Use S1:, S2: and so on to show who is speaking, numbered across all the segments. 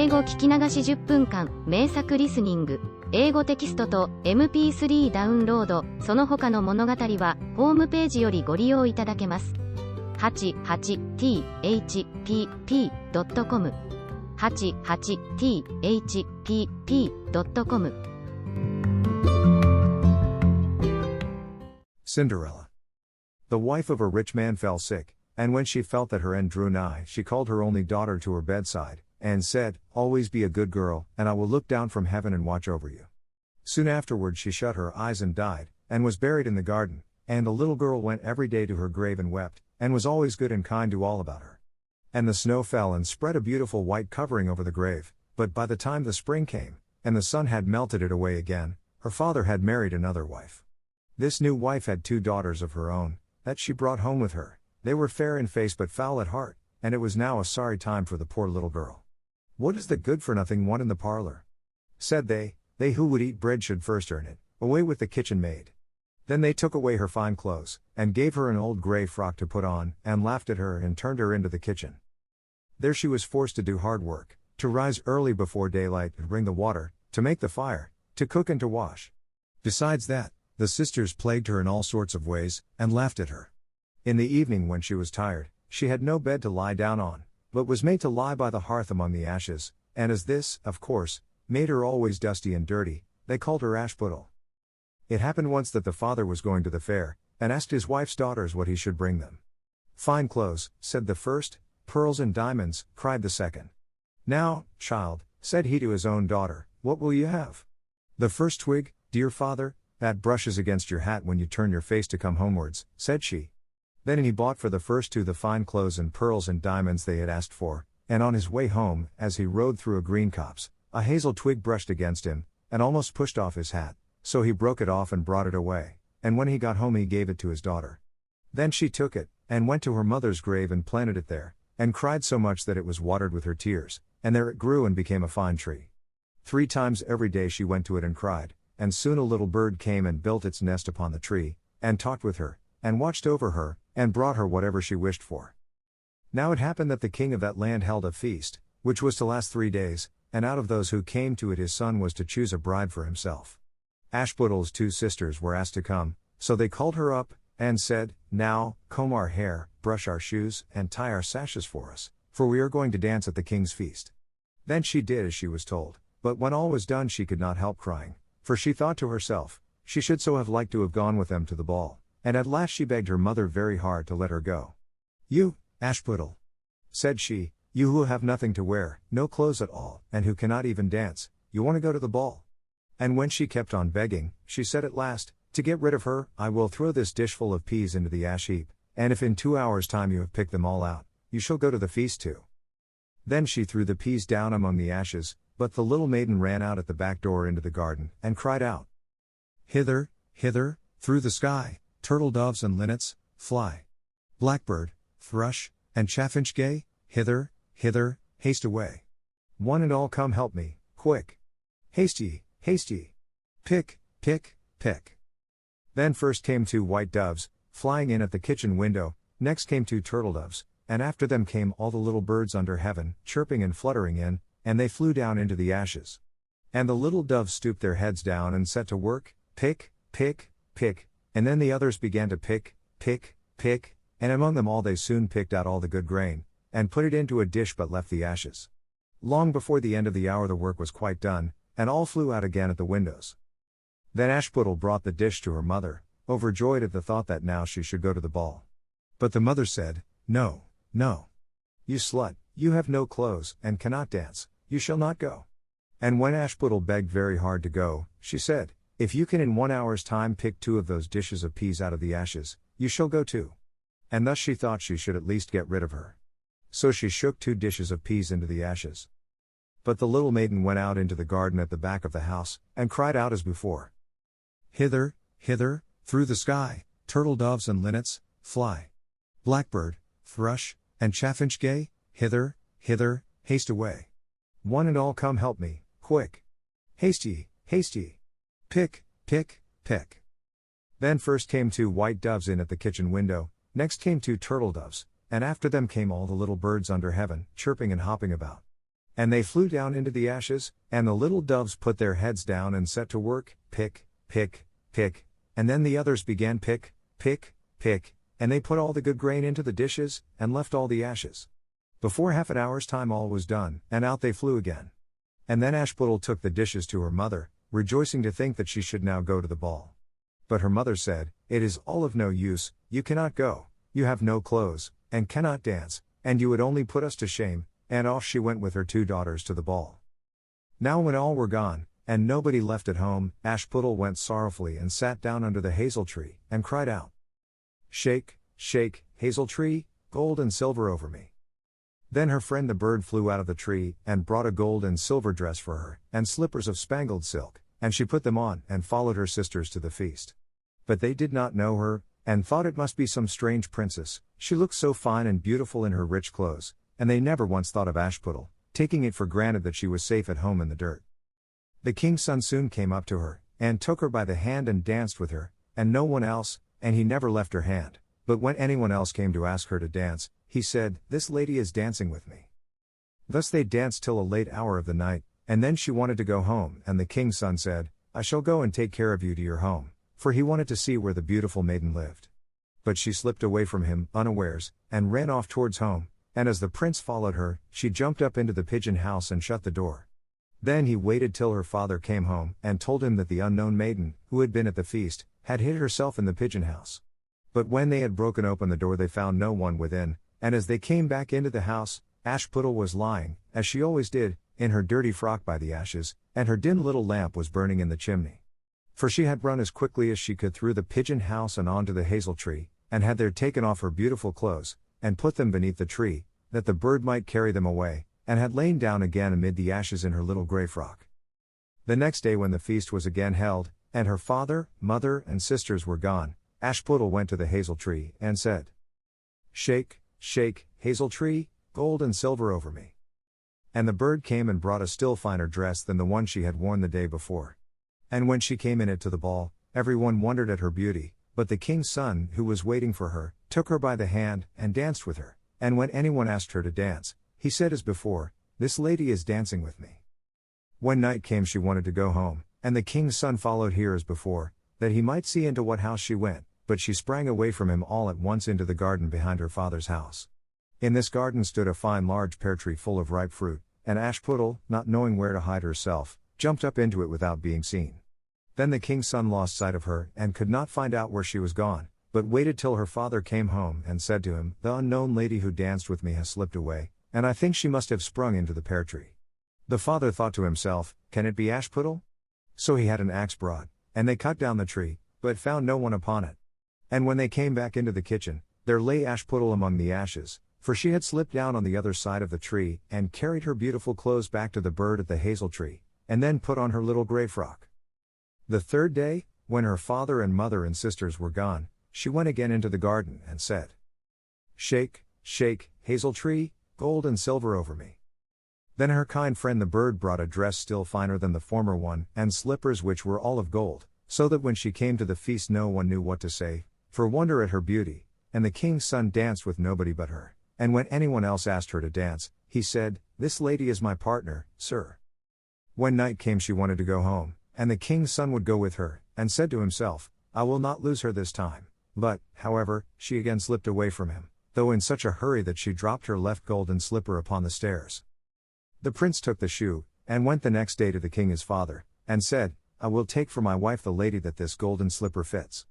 S1: 英語聞き流し10分間、名作リスニング。英語テキストと MP3 ダウンロード、その他の物語は、ホームページよりご利用いただけます。88thpp.com 88thpp.com
S2: Cinderella. The wife of a rich man fell sick, and when she felt that her end drew nigh, she called her only daughter to her bedside, and said, "Always be a good girl, and I will look down from heaven and watch over you." Soon afterward she shut her eyes and died, and was buried in the garden, and the little girl went every day to her grave and wept, and was always good and kind to all about her. And the snow fell and spread a beautiful white covering over the grave, but by the time the spring came, and the sun had melted it away again, her father had married another wife. This new wife had 2 daughters of her own, that she brought home with her. They were fair in face but foul at heart, and it was now a sorry time for the poor little girl. "What is the good-for-nothing one in the parlor?" said they. "They who would eat bread should first earn it. Away with the kitchen maid." Then they took away her fine clothes, and gave her an old grey frock to put on, and laughed at her and turned her into the kitchen. There she was forced to do hard work, to rise early before daylight and bring the water, to make the fire, to cook and to wash. Besides that, the sisters plagued her in all sorts of ways, and laughed at her. In the evening when she was tired, she had no bed to lie down on, but was made to lie by the hearth among the ashes, and as this, of course, made her always dusty and dirty, they called her Ashputtel. It happened once that the father was going to the fair, and asked his wife's daughters what he should bring them. "Fine clothes," said the first. "Pearls and diamonds," cried the second. "Now, child," said he to his own daughter, "what will you have?" "The first twig, dear father, that brushes against your hat when you turn your face to come homewards," said she. Then he bought for the first 2 the fine clothes and pearls and diamonds they had asked for, and on his way home, as he rode through a green copse, a hazel twig brushed against him, and almost pushed off his hat, so he broke it off and brought it away, and when he got home he gave it to his daughter. Then she took it, and went to her mother's grave and planted it there, and cried so much that it was watered with her tears, and there it grew and became a fine tree. 3 times every day she went to it and cried, and soon a little bird came and built its nest upon the tree, and talked with her, and watched over her, and brought her whatever she wished for. Now it happened that the king of that land held a feast, which was to last 3 days, and out of those who came to it his son was to choose a bride for himself. Ashputtel's 2 sisters were asked to come, so they called her up, and said, "Now, comb our hair, brush our shoes, and tie our sashes for us, for we are going to dance at the king's feast." Then she did as she was told, but when all was done she could not help crying, for she thought to herself, she should so have liked to have gone with them to the ball, and at last she begged her mother very hard to let her go. "You, Ashputtel," said she, "you who have nothing to wear, no clothes at all, and who cannot even dance, you want to go to the ball?" And when she kept on begging, she said at last, "To get rid of her, I will throw this dishful of peas into the ash heap, and if in 2 hours' time you have picked them all out, you shall go to the feast too." Then she threw the peas down among the ashes, but the little maiden ran out at the back door into the garden, and cried out, "Hither, hither, through the sky, turtle doves and linnets, fly. Blackbird, thrush, and chaffinch gay, hither, hither, haste away. One and all come help me, quick. Haste ye, haste ye. Pick, pick, pick." Then first came 2 white doves, flying in at the kitchen window, next came 2 turtle doves, and after them came all the little birds under heaven, chirping and fluttering in, and they flew down into the ashes. And the little doves stooped their heads down and set to work, pick, pick, pick, and then the others began to pick, pick, pick, and among them all they soon picked out all the good grain, and put it into a dish but left the ashes. Long before the end of the hour the work was quite done, and all flew out again at the windows. Then Ashputtel brought the dish to her mother, overjoyed at the thought that now she should go to the ball. But the mother said, "No, no. You slut, you have no clothes, and cannot dance, you shall not go." And when Ashputtel begged very hard to go, she said, "If you can in 1 hour's time pick 2 of those dishes of peas out of the ashes, you shall go too." And thus she thought she should at least get rid of her. So she shook 2 dishes of peas into the ashes. But the little maiden went out into the garden at the back of the house, and cried out as before, "Hither, hither, through the sky, turtle doves and linnets, fly. Blackbird, thrush, and chaffinch gay, hither, hither, haste away. One and all come help me, quick. Haste ye, haste ye. Pick, pick, pick." Then first came 2 white doves in at the kitchen window, next came 2 turtle doves, and after them came all the little birds under heaven, chirping and hopping about. And they flew down into the ashes, and the little doves put their heads down and set to work, pick, pick, pick, and then the others began pick, pick, pick, and they put all the good grain into the dishes, and left all the ashes. Before half an hour's time all was done, and out they flew again. And then Ashputtel took the dishes to her mother, rejoicing to think that she should now go to the ball. But her mother said, "It is all of no use, you cannot go, you have no clothes, and cannot dance, and you would only put us to shame," and off she went with her 2 daughters to the ball. Now when all were gone, and nobody left at home, Ashputtel went sorrowfully and sat down under the hazel tree, and cried out, "Shake, shake, hazel tree, gold and silver over me." Then her friend the bird flew out of the tree, and brought a gold and silver dress for her, and slippers of spangled silk, and she put them on, and followed her sisters to the feast. But they did not know her, and thought it must be some strange princess, she looked so fine and beautiful in her rich clothes, and they never once thought of Ashputtel, taking it for granted that she was safe at home in the dirt. The king's son soon came up to her, and took her by the hand and danced with her, and no one else, and he never left her hand, but when anyone else came to ask her to dance, he said, "This lady is dancing with me." Thus they danced till a late hour of the night, and then she wanted to go home, and the king's son said, "I shall go and take care of you to your home," for he wanted to see where the beautiful maiden lived. But she slipped away from him, unawares, and ran off towards home, and as the prince followed her, she jumped up into the pigeon house and shut the door. Then he waited till her father came home, and told him that the unknown maiden, who had been at the feast, had hid herself in the pigeon house. But when they had broken open the door they found no one within, and as they came back into the house, Ashputtel was lying, as she always did, in her dirty frock by the ashes, and her dim little lamp was burning in the chimney. For she had run as quickly as she could through the pigeon house and on to the hazel tree, and had there taken off her beautiful clothes, and put them beneath the tree, that the bird might carry them away, and had lain down again amid the ashes in her little grey frock. The next day when the feast was again held, and her father, mother, and sisters were gone, Ashputtel went to the hazel tree, and said, "Shake, shake, hazel tree, gold and silver over me." And the bird came and brought a still finer dress than the one she had worn the day before. And when she came in it to the ball, everyone wondered at her beauty, but the king's son, who was waiting for her, took her by the hand, and danced with her, and when anyone asked her to dance, he said as before, "This lady is dancing with me." When night came she wanted to go home, and the king's son followed her as before, that he might see into what house she went, but she sprang away from him all at once into the garden behind her father's house. In this garden stood a fine large pear tree full of ripe fruit, and Ashputtel, not knowing where to hide herself, jumped up into it without being seen. Then the king's son lost sight of her, and could not find out where she was gone, but waited till her father came home, and said to him, "The unknown lady who danced with me has slipped away, and I think she must have sprung into the pear tree." The father thought to himself, "Can it be Ashputtel?" So he had an axe brought, and they cut down the tree, but found no one upon it. And when they came back into the kitchen, there lay Ashputtel among the ashes, for she had slipped down on the other side of the tree, and carried her beautiful clothes back to the bird at the hazel tree, and then put on her little grey frock. The third day, when her father and mother and sisters were gone, she went again into the garden, and said, "Shake, shake, hazel tree, gold and silver over me." Then her kind friend the bird brought a dress still finer than the former one, and slippers which were all of gold, so that when she came to the feast no one knew what to say, for wonder at her beauty, and the king's son danced with nobody but her, and when anyone else asked her to dance, he said, "This lady is my partner, sir." When night came she wanted to go home, and the king's son would go with her, and said to himself, "I will not lose her this time," but, however, she again slipped away from him, though in such a hurry that she dropped her left golden slipper upon the stairs. The prince took the shoe, and went the next day to the king his father, and said, "I will take for my wife the lady that this golden slipper fits."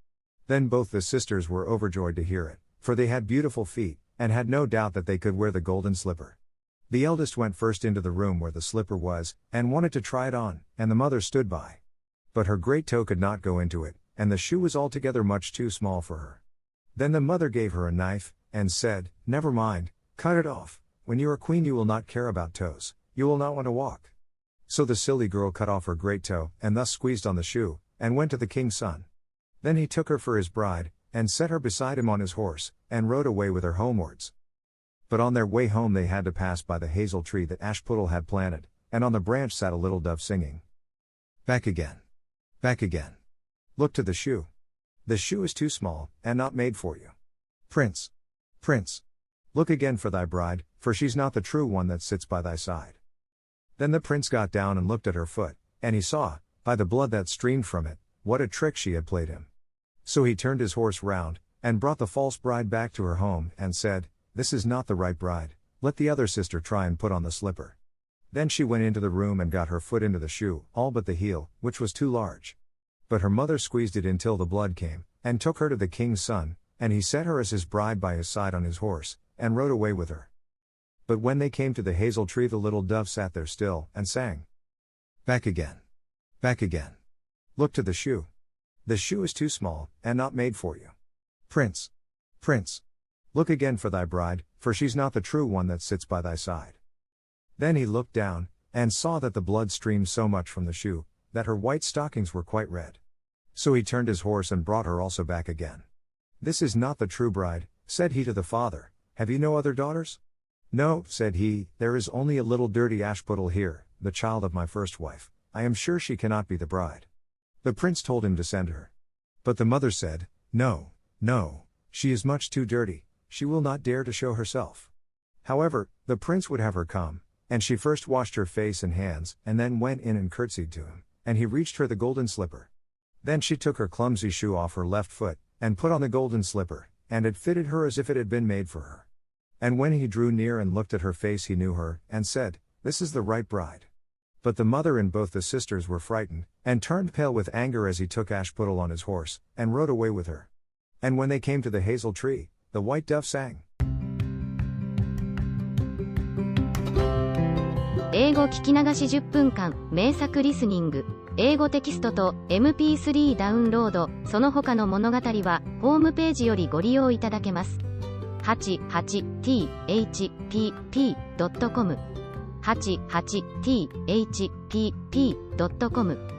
S2: Then both the sisters were overjoyed to hear it, for they had beautiful feet, and had no doubt that they could wear the golden slipper. The eldest went first into the room where the slipper was, and wanted to try it on, and the mother stood by. But her great toe could not go into it, and the shoe was altogether much too small for her. Then the mother gave her a knife, and said, "Never mind, cut it off, when you are queen you will not care about toes, you will not want to walk." So the silly girl cut off her great toe, and thus squeezed on the shoe, and went to the king's son. Then he took her for his bride, and set her beside him on his horse, and rode away with her homewards. But on their way home they had to pass by the hazel tree that Ashputtel had planted, and on the branch sat a little dove singing, "Back again. Back again. Look to the shoe. The shoe is too small, and not made for you. Prince. Prince. Look again for thy bride, for she's not the true one that sits by thy side." Then the prince got down and looked at her foot, and he saw, by the blood that streamed from it, what a trick she had played him. So he turned his horse round, and brought the false bride back to her home, and said, "This is not the right bride, let the other sister try and put on the slipper." Then she went into the room and got her foot into the shoe, all but the heel, which was too large. But her mother squeezed it until the blood came, and took her to the king's son, and he set her as his bride by his side on his horse, and rode away with her. But when they came to the hazel tree, the little dove sat there still, and sang, "Back again. Back again. Look to the shoe. The shoe is too small, and not made for you. Prince. Prince. Look again for thy bride, for she's not the true one that sits by thy side." Then he looked down, and saw that the blood streamed so much from the shoe, that her white stockings were quite red. So he turned his horse and brought her also back again. "This is not the true bride," said he to the father. "Have you no other daughters?" "No," said he, "there is only a little dirty Ashputtel here, the child of my first wife. I am sure she cannot be the bride." The prince told him to send her. But the mother said, "No, no, she is much too dirty, she will not dare to show herself." However, the prince would have her come, and she first washed her face and hands, and then went in and curtsied to him, and he reached her the golden slipper. Then she took her clumsy shoe off her left foot, and put on the golden slipper, and it fitted her as if it had been made for her. And when he drew near and looked at her face, he knew her, and said, "This is the right bride." But the mother and both the sisters were frightened, and turned pale with anger as he took Ashputtel on his horse, and rode away with her. And when they came to the hazel tree, the white dove sang.
S1: 英語聞き流し10分間、名作リスニング。英語テキストと MP3 ダウンロード、その他の物語は、ホームページよりご利用いただけます。88thpp.com 88thpp.com